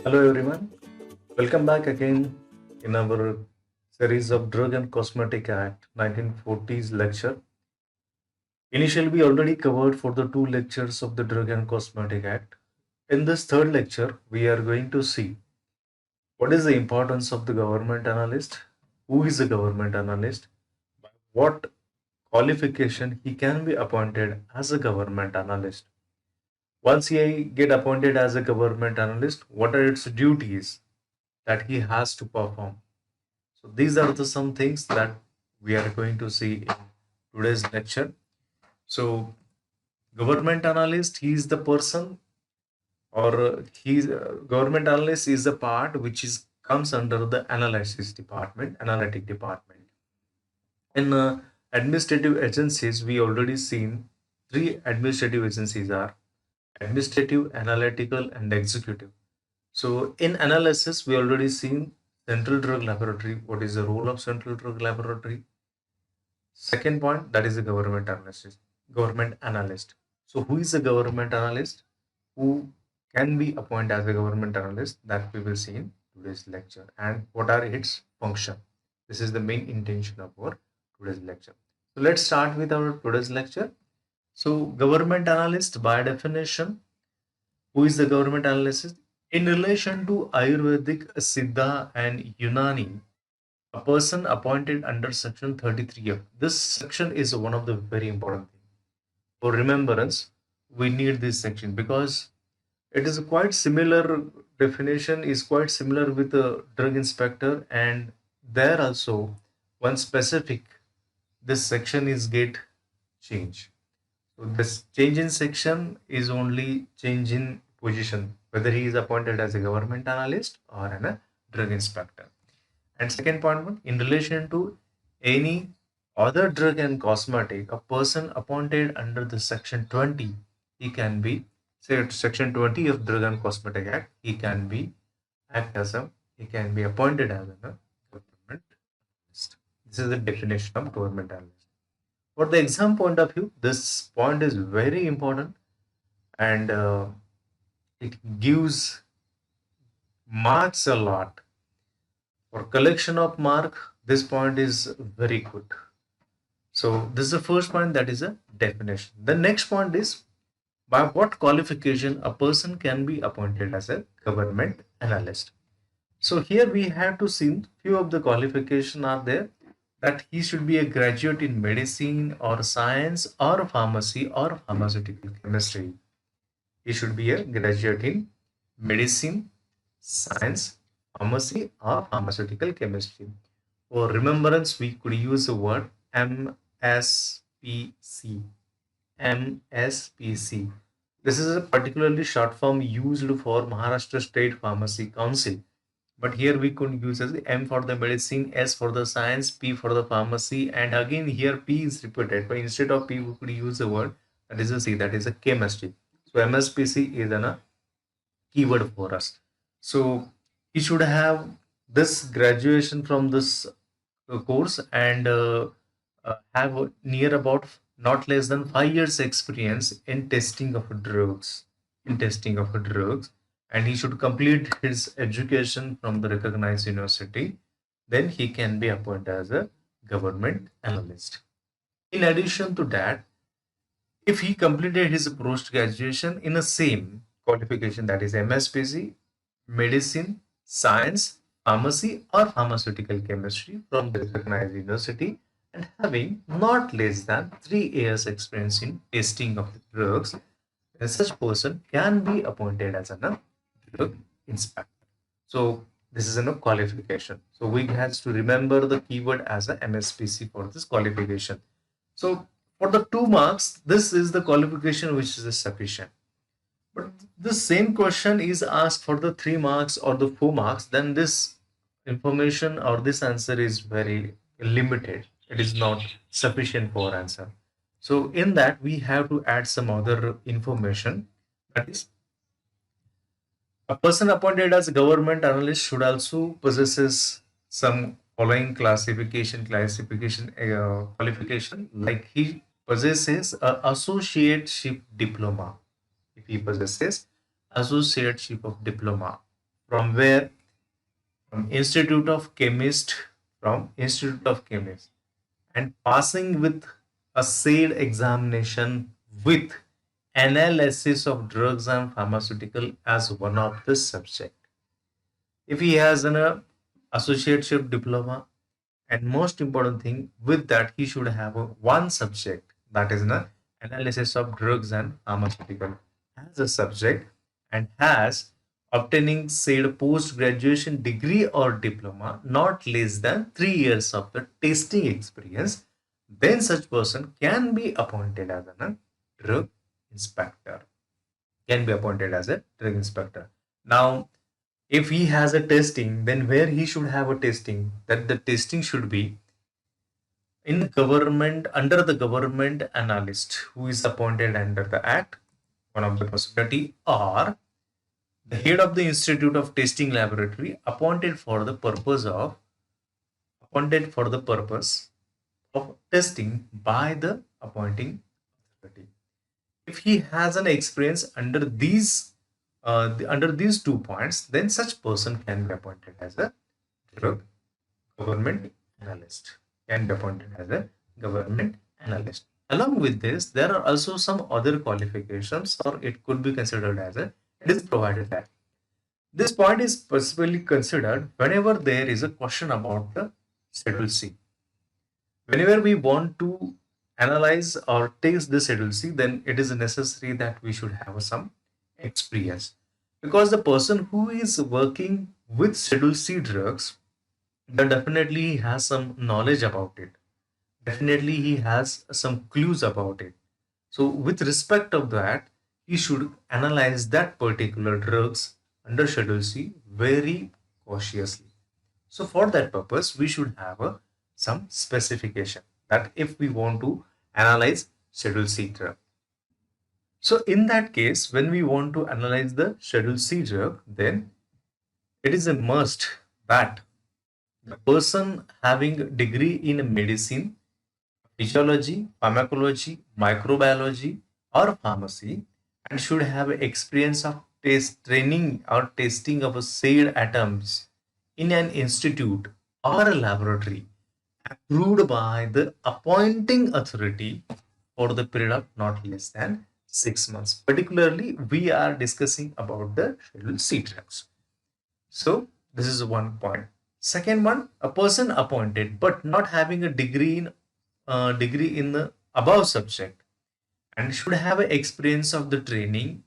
Hello everyone, welcome back again in our series of Drug and Cosmetic Act 1940s lecture. Initially, we already covered for the two lectures of the Drug and Cosmetic Act. In this third lecture, we are going to see what is the importance of the government analyst, who is a government analyst, what qualification he can be appointed as a government analyst. Once he get appointed as a government analyst, what are its duties that he has to perform? So these are the some things that we are going to see in today's lecture. So government analyst, he is the person or he's government analyst is the part which is comes under the analysis department, analytic department. In administrative agencies, we already seen three administrative agencies are administrative, analytical, and executive. So in analysis, we already seen central drug laboratory. What is the role of central drug laboratory? Second point, that is the government analyst. Government analyst. So who is a government analyst? Who can be appointed as a government analyst? That we will see in today's lecture. And what are its function? This is the main intention of our today's lecture. So let's start with our today's lecture. So government analyst by definition, who is the government analyst? In relation to Ayurvedic, Siddha and Unani, a person appointed under section 33F. This section is one of the very important things. For remembrance, we need this section because it is quite similar definition is quite similar with the drug inspector, and there also one specific this section is get changed. So this change in section is only change in position, whether he is appointed as a government analyst or a drug inspector. And second point one, in relation to any other drug and cosmetic, a person appointed under the section 20, he can be, say section 20 of Drug and Cosmetic Act, he can be act as a, he can be appointed as a government analyst. This is the definition of government analyst. For the exam point of view, this point is very important, and it gives marks a lot. For collection of mark, this point is very good. So this is the first point, that is a definition. The next point is by what qualification a person can be appointed as a government analyst. So here we have to see few of the qualification are there, that he should be a graduate in medicine or science or pharmacy or pharmaceutical chemistry. He should be a graduate in medicine, science, pharmacy or pharmaceutical chemistry. For remembrance, we could use the word MSPC. MSPC. This is a particularly short form used for Maharashtra State Pharmacy Council. But here we could use as M for the medicine, S for the science, P for the pharmacy, and again here P is repeated. But instead of P, we could use the word that is a C, that is a chemistry. So MSPC is a keyword for us. So he should have this graduation from this course and have near about not less than 5 years experience in testing of drugs, and he should complete his education from the recognized university. Then he can be appointed as a government analyst. In addition to that, if he completed his post graduation in the same qualification, that is MSPC, medicine, science, pharmacy or pharmaceutical chemistry from the recognized university, and having not less than 3 years experience in testing of the drugs, then such person can be appointed as a drug inspector. So this is a qualification. So we has to remember the keyword as a MSPC for this qualification. So for the 2 marks, this is the qualification which is sufficient. But the same question is asked for the 3 marks or the 4 marks, then this information or this answer is very limited. It is not sufficient for answer. So in that we have to add some other information, that is a person appointed as government analyst should also possesses some following qualification, like he possesses a associateship diploma. If he possesses associateship of diploma From where? From Institute of Chemist, and passing with a SAID examination with analysis of drugs and pharmaceutical as one of the subject. If he has an associateship diploma, and most important thing with that, he should have one subject, that is an analysis of drugs and pharmaceutical as a subject, and has obtaining said post graduation degree or diploma not less than 3 years of the testing experience, then such person can be appointed as a drug inspector. Now, if he has a testing, then where he should have a testing, that the testing should be in government, under the government analyst who is appointed under the act, one of the possibility, or the head of the institute of testing laboratory appointed for the purpose of testing by the appointing authority. If he has an experience under these 2 points, then such person can be appointed as a drug government analyst. Can be appointed as a government analyst. Along with this, there are also some other qualifications, or it could be considered as a, it is provided that this point is specifically considered whenever there is a question about the Schedule C. Whenever we want to analyze or test the Schedule C, then it is necessary that we should have some experience, because the person who is working with Schedule C drugs, then definitely he has some knowledge about it. Definitely he has some clues about it. So with respect of that, he should analyze that particular drugs under Schedule C very cautiously. So for that purpose, we should have some specification that if we want to analyze Schedule C drug. So in that case, when we want to analyze the Schedule C drug, then it is a must that the person having degree in medicine, physiology, pharmacology, microbiology, or pharmacy, and should have experience of training or testing of said atoms in an institute or a laboratory approved by the appointing authority for the period of not less than 6 months. Particularly, we are discussing about the Schedule C drugs. So this is one point. Second one, a person appointed but not having a degree in the above subject and should have an experience of the training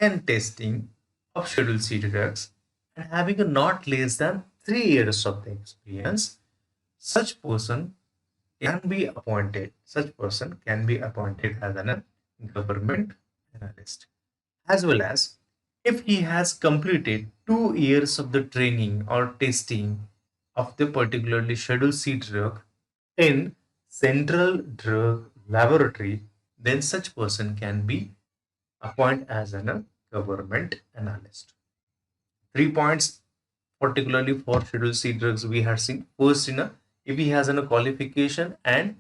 and testing of Schedule C drugs and having a not less than 3 years of the experience, such person can be appointed. Such person can be appointed as a government analyst, as well as if he has completed 2 years of the training or testing of the particularly Schedule C drug in Central Drug Laboratory, then such person can be appointed as a government analyst. 3 points particularly for Schedule C drugs we have seen. First, if he has a qualification and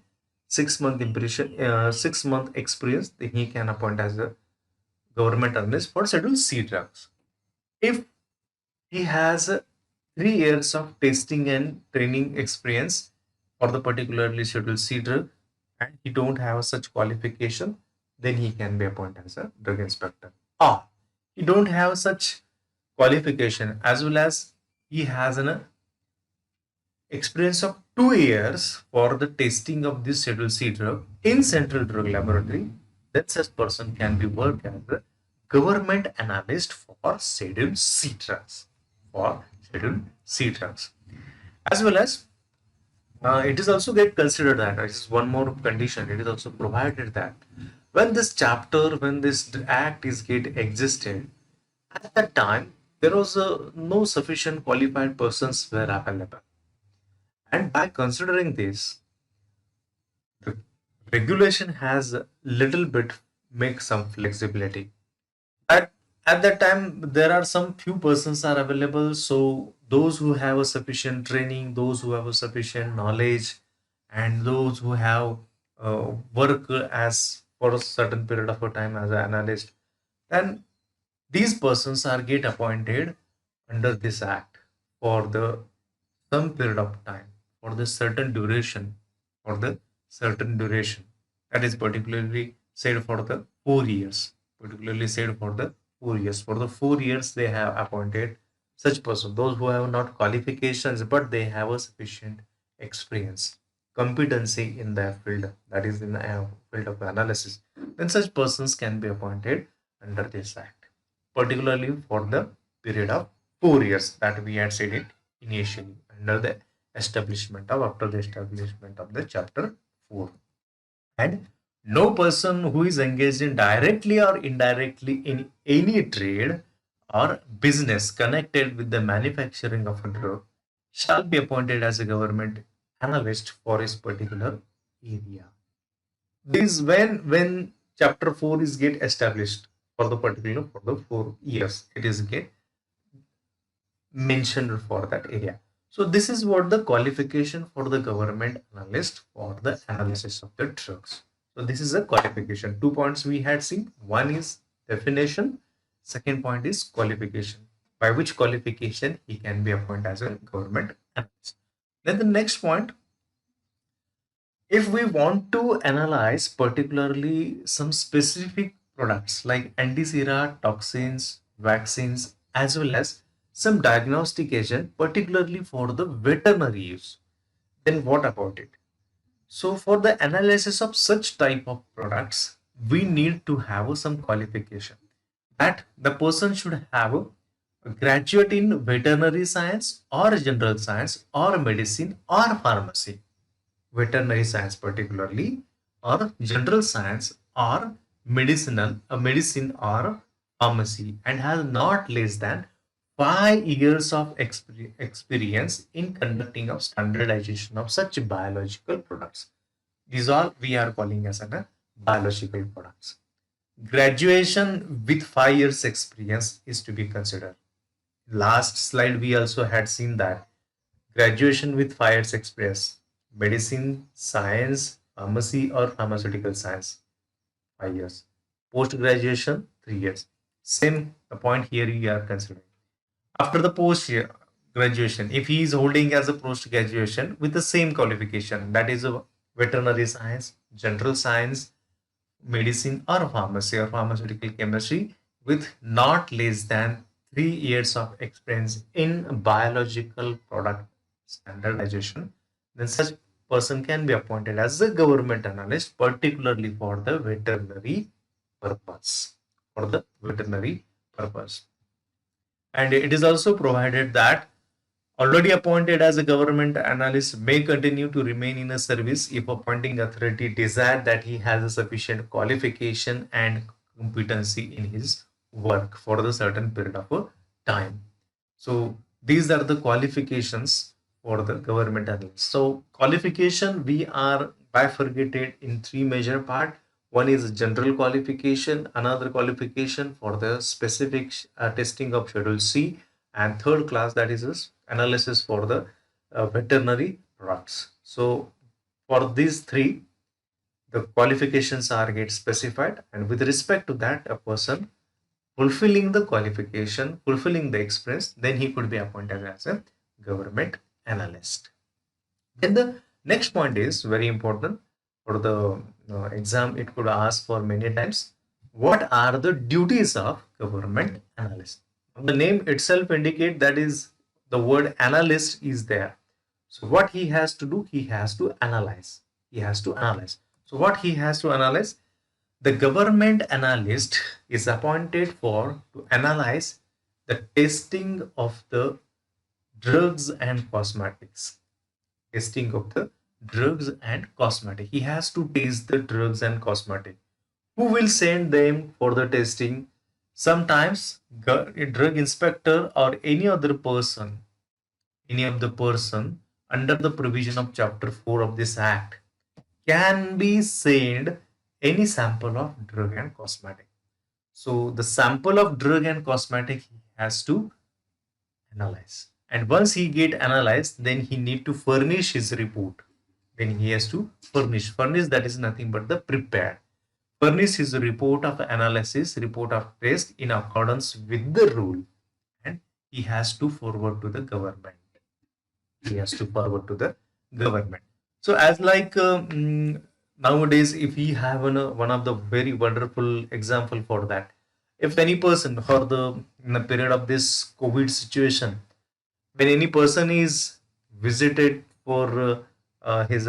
6 month impression, 6 month experience, then he can appoint as a government analyst for Schedule C drugs. If he has 3 years of testing and training experience for the particularly Schedule C drug and he don't have such qualification, then he can be appointed as a drug inspector. Or he don't have such qualification as well as he has an experience of 2 years for the testing of this Schedule C drug in Central Drug Laboratory, then such person can be work as a government analyst for Schedule C drugs. As well as it is also get considered that it is one more condition. It is also provided that when this act is get existed, at that time there was no sufficient qualified persons were available, and by considering this, the regulation has a little bit make some flexibility. At that time, there are some few persons are available. So those who have a sufficient training, those who have a sufficient knowledge, and those who have work as for a certain period of a time as an analyst, then these persons are get appointed under this act for the some period of time, for the certain duration, for the certain duration. That is particularly said for the 4 years. Particularly said for the 4 years. For the 4 years, they have appointed such person. Those who have not qualifications, but they have a sufficient experience, competency in their field. That is in the field of analysis. Then such persons can be appointed under this act, particularly for the period of 4 years that we had said it initially under the establishment of after the establishment of the chapter 4. And no person who is engaged in directly or indirectly in any trade or business connected with the manufacturing of a drug shall be appointed as a government analyst for his particular area. This when chapter 4 is get established for the particular for the 4 years, it is get mentioned for that area. So this is what the qualification for the government analyst for the analysis of the drugs. So this is a qualification. 2 points we had seen. One is definition. Second point is qualification. By which qualification he can be appointed as a government analyst. Then the next point, if we want to analyze particularly some specific products like anti-sera, toxins, vaccines, as well as some diagnostic agent, particularly for the veterinary use, then what about it? So for the analysis of such type of products, we need to have some qualification that the person should have a graduate in veterinary science or general science or medicine or pharmacy, veterinary science particularly, or general science or medicine or pharmacy, and has not less than 5 years of experience in conducting of standardization of such biological products. These all we are calling as a biological products. Graduation with 5 years experience is to be considered. Last slide we also had seen that graduation with 5 years experience, medicine, science, pharmacy or pharmaceutical science, 5 years. Post graduation, 3 years. Same the point here we are considering. After the post graduation, if he is holding as a post graduation with the same qualification, that is a veterinary science, general science, medicine or pharmacy or pharmaceutical chemistry with not less than 3 years of experience in biological product standardization, then such person can be appointed as a government analyst, particularly for the veterinary purpose. For the veterinary purpose. And it is also provided that already appointed as a government analyst may continue to remain in a service if appointing authority desire that he has a sufficient qualification and competency in his work for the certain period of time. So these are the qualifications for the government analyst. So qualification we are bifurcated in three major part. One is general qualification, another qualification for the specific testing of Schedule C, and third class, that is analysis for the veterinary products. So for these three, the qualifications are get specified, and with respect to that, a person fulfilling the qualification, fulfilling the experience, then he could be appointed as a government analyst. Then the next point is very important for the exam. It could ask for many times, what are the duties of government analyst? The name itself indicate that is the word analyst is there. So what he has to do, he has to analyze. He has to analyze. So what he has to analyze? The government analyst is appointed for to analyze the testing of the drugs and cosmetics. Testing of the drugs and cosmetic. He has to test the drugs and cosmetic. Who will send them for the testing? Sometimes a drug inspector or any other person, any of the person under the provision of chapter 4 of this act can be sent any sample of drug and cosmetic. So the sample of drug and cosmetic he has to analyze. And once he get analyzed, then he need to furnish his report. Then he has to furnish. Furnish, that is nothing but the prepared. Furnish his report of analysis, report of test in accordance with the rule. And he has to forward to the government. He has to forward to the government. So as like nowadays, if we have one of the very wonderful example for that, if any person for the in the period of this COVID situation, when any person is visited for his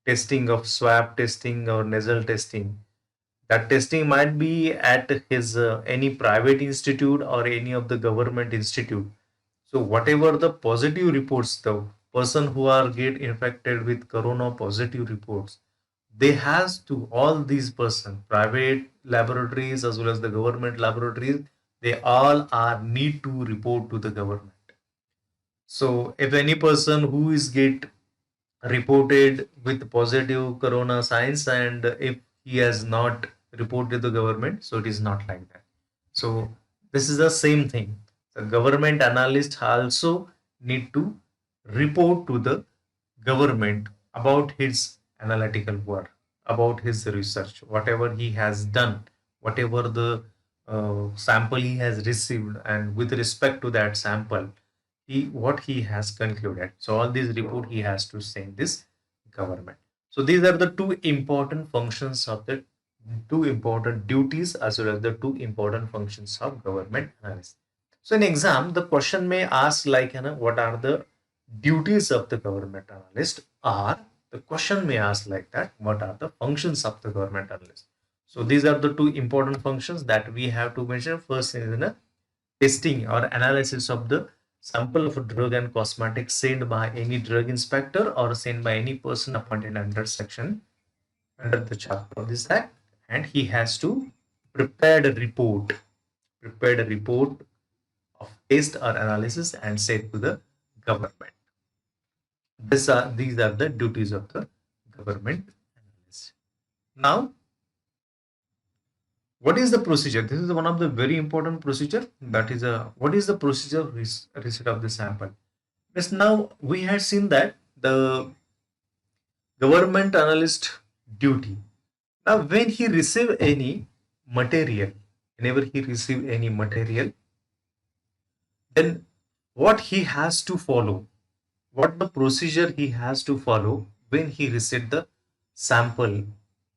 testing of swab testing or nasal testing, that testing might be at his any private institute or any of the government institute. So whatever the positive reports, the person who are get infected with corona positive reports, they has to all these person, private laboratories as well as the government laboratories, they all are need to report to the government. So if any person who is get reported with positive corona signs and if he has not reported the government, so it is not like that. So this is the same thing. The government analyst also need to report to the government about his analytical work, about his research, whatever he has done, whatever the sample he has received, and with respect to that sample, he what he has concluded. So all these report he has to send this government. So these are the two important functions of the two important duties as well as the two important functions of government analyst. So in exam, the question may ask like, what are the duties of the government analyst, or the question may ask like that, what are the functions of the government analyst. So these are the two important functions that we have to mention. First is the testing or analysis of the sample of a drug and cosmetic sent by any drug inspector or sent by any person appointed under the chapter of this act, and he has to prepare a report of test or analysis and send to the government. These are the duties of the government analyst. Now, what is the procedure? This is one of the very important procedure. That is what is the procedure of receipt of the sample? Yes, now we had seen that the government analyst duty. Now, when he receive any material, whenever he receive any material, then what he has to follow, what the procedure he has to follow when he receive the sample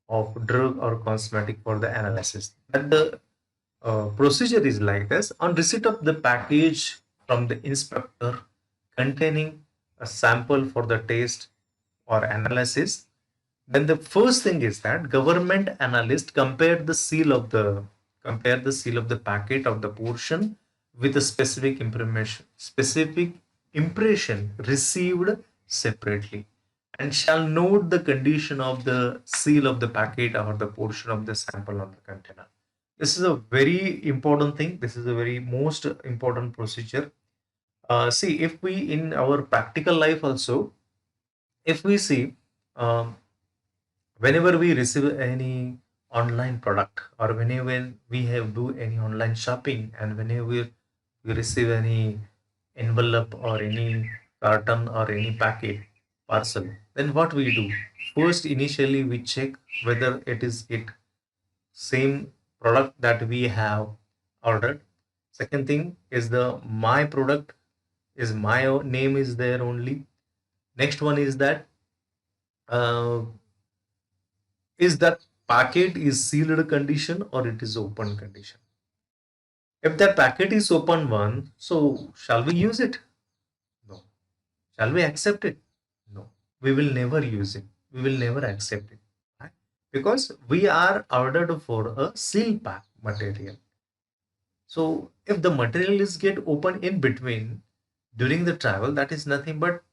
of drug or cosmetic for the analysis. That the procedure is like this. On receipt of the package from the inspector containing a sample for the test or analysis, then the first thing is that government analyst compare the seal of the packet of the portion with a specific impression received separately, and shall note the condition of the seal of the packet or the portion of the sample on the container. This is a very important thing. This is a very most important procedure. See, if we in our practical life also, if we see, um, whenever we receive any online product or whenever we have do any online shopping and whenever we receive any envelope or any carton or any packet parcel, then what we do? First, initially we check whether it same product that we have ordered. Second thing is the my product is my name is there only. Next one is that uh, is that packet is sealed condition or it is open condition. If that packet is open one, so shall we use it? No. Shall we accept it? No. We will never use it. We will never accept it. Right? Because we are ordered for a seal pack material. So if the material is get open in between during the travel, that is nothing but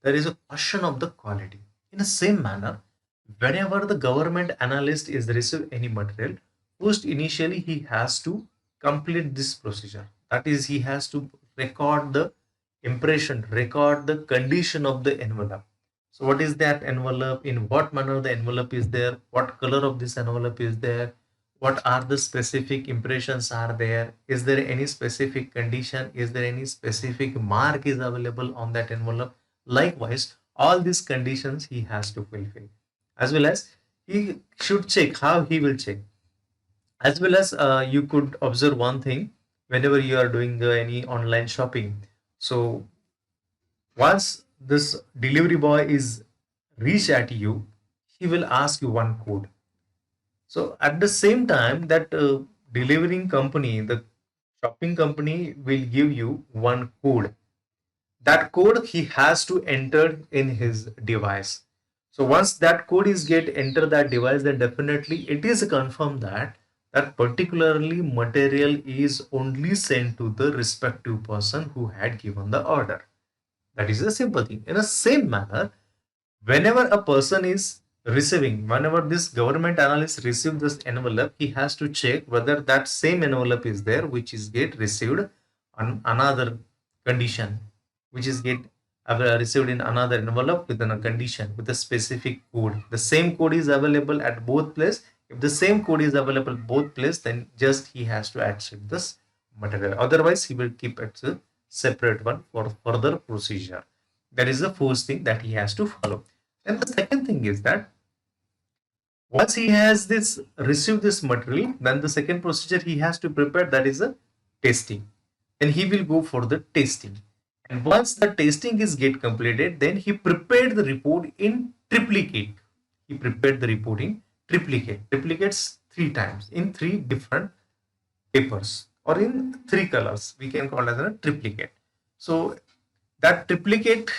there is a question of the quality. In the same manner, whenever the government analyst is receive any material, first initially he has to complete this procedure. That is, he has to record the impression, record the condition of the envelope. So what is that envelope? In what manner the envelope is there? What color of this envelope is there? What are the specific impressions are there? Is there any specific condition? Is there any specific mark is available on that envelope? Likewise, all these conditions he has to fulfill, as well as he should check how he will check, as well as you could observe one thing. whenever you are doing any online shopping. So once this delivery boy is reach at you, he will ask you one code. So at the same time, that delivering company, the shopping company will give you one code. That code he has to enter in his device. So once that code is get enter that device, then definitely it is confirmed that that particularly material is only sent to the respective person who had given the order. That is the simple thing. In the same manner, whenever a person is receiving, whenever this government analyst receives this envelope, he has to check whether that same envelope is there, which is get received on another condition, which is get received in another envelope with a condition with a specific code. The same code is available at both places. If the same code is available both places, then just he has to accept this material. Otherwise, he will keep it a separate one for further procedure. That is the first thing that he has to follow. And the second thing is that once he has this received this material, then the second procedure he has to prepare, that is a testing. Then he will go for the testing. And once the testing is get completed, then he prepared the report in triplicate. He prepared the report in triplicate. Triplicates 3 times in 3 different papers or in 3 colors. We can call it as a triplicate. So that triplicate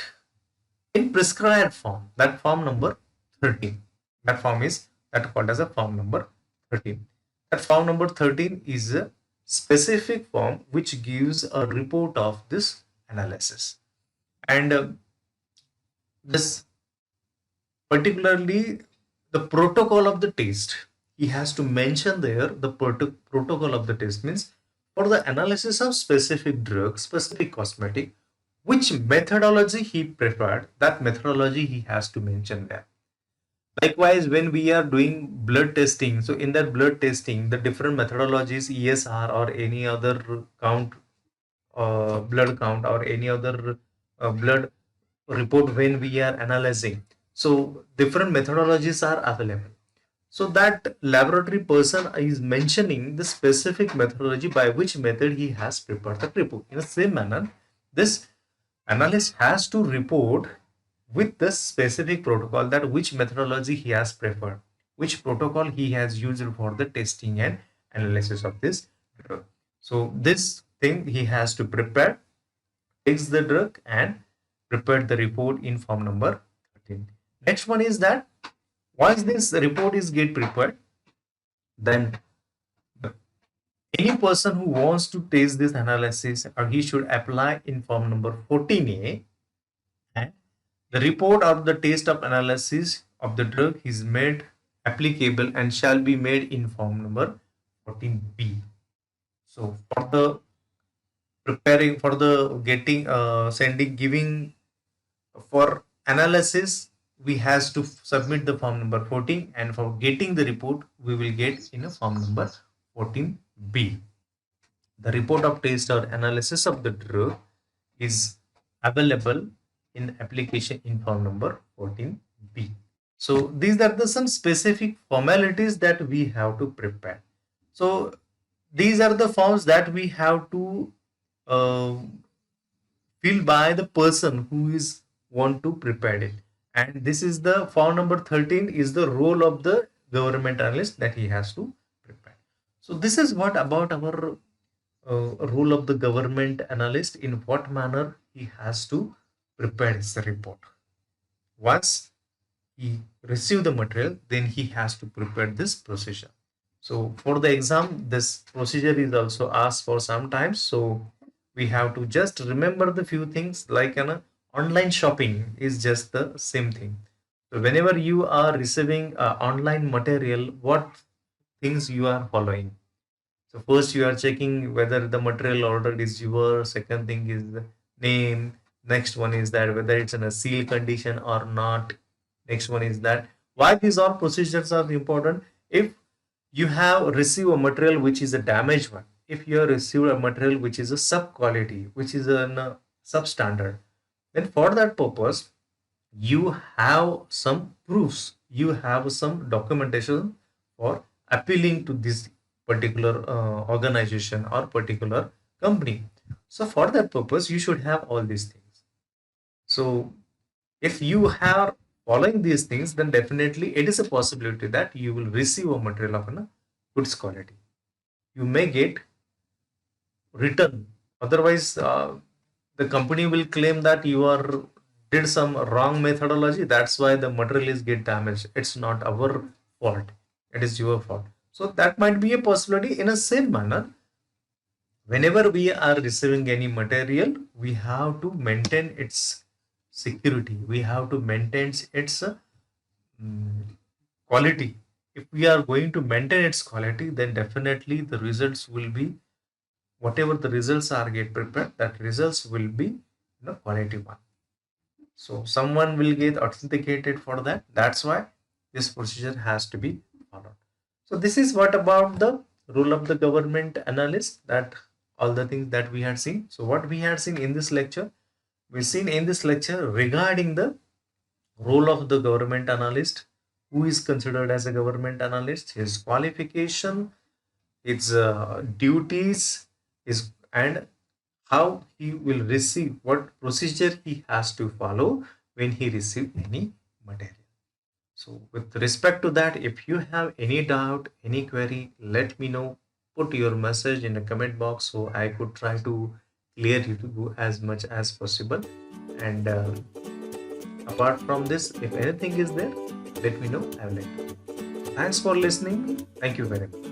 in prescribed form, that form number 13. That form is that called as a form number 13. That form number 13 is a specific form which gives a report of this analysis. And this particularly the protocol of the test, he has to mention there the protocol of the test means for the analysis of specific drug, specific cosmetic, which methodology he preferred, that methodology he has to mention there. Likewise, when we are doing blood testing, so in that blood testing, the different methodologies, ESR or any other count, blood count or any other blood report when we are analyzing. So different methodologies are available. So that laboratory person is mentioning the specific methodology by which method he has prepared the report. In the same manner, this analyst has to report with the specific protocol that which methodology he has preferred, which protocol he has used for the testing and analysis of this drug. So this thing he has to prepare, takes the drug and prepare the report in form number 13. Next one is that once this report is get prepared, then any person who wants to test this analysis or he should apply in form number 14A, and the report of the test of analysis of the drug is made applicable and shall be made in form number 14B. So for the preparing for the getting sending giving for analysis, we has to submit the form number 14, and for getting the report we will get in a form number 14B. The report of test or analysis of the drug is available in application in form number 14B. So these are the some specific formalities that we have to prepare. So these are the forms that we have to uh, fill by the person who is want to prepare it. And this is the form number 13 is the role of the government analyst that he has to prepare. So this is what about our role of the government analyst, in what manner he has to prepare his report. Once he receive the material, then he has to prepare this procedure. So for the exam, this procedure is also asked for sometimes. So we have to just remember the few things like an online shopping is just the same thing. So whenever you are receiving online material, what things you are following? So first you are checking whether the material ordered is yours. Second thing is the name. Next one is that whether it's in a seal condition or not. Next one is that why these all procedures are important. If you have received a material which is a damaged one, if you have received a material which is a sub quality, which is a substandard, then for that purpose you have some proofs, you have some documentation for appealing to this particular organization or particular company. So for that purpose, you should have all these things. So if you are following these things, then definitely it is a possibility that you will receive a material of a goods quality. You may get return. Otherwise, the company will claim that you are did some wrong methodology. That's why the material is get damaged. It's not our fault. It is your fault. So that might be a possibility. In a same manner, whenever we are receiving any material, we have to maintain its security. We have to maintain its quality. If we are going to maintain its quality, then definitely the results will be whatever the results are get prepared, that results will be quality one. So someone will get authenticated for that. That's why this procedure has to be followed. So this is what about the role of the government analyst, that all the things that we had seen. So what we had seen in this lecture, we've seen in this lecture regarding the role of the government analyst, who is considered as a government analyst, his qualification, its duties, his and how he will receive, what procedure he has to follow when he receive any material. So with respect to that, if you have any doubt, any query, let me know. Put your message in the comment box so I could try to clear you as much as possible. And apart from this, if anything is there, let me know. I will let you know. Thanks for listening. Thank you very much.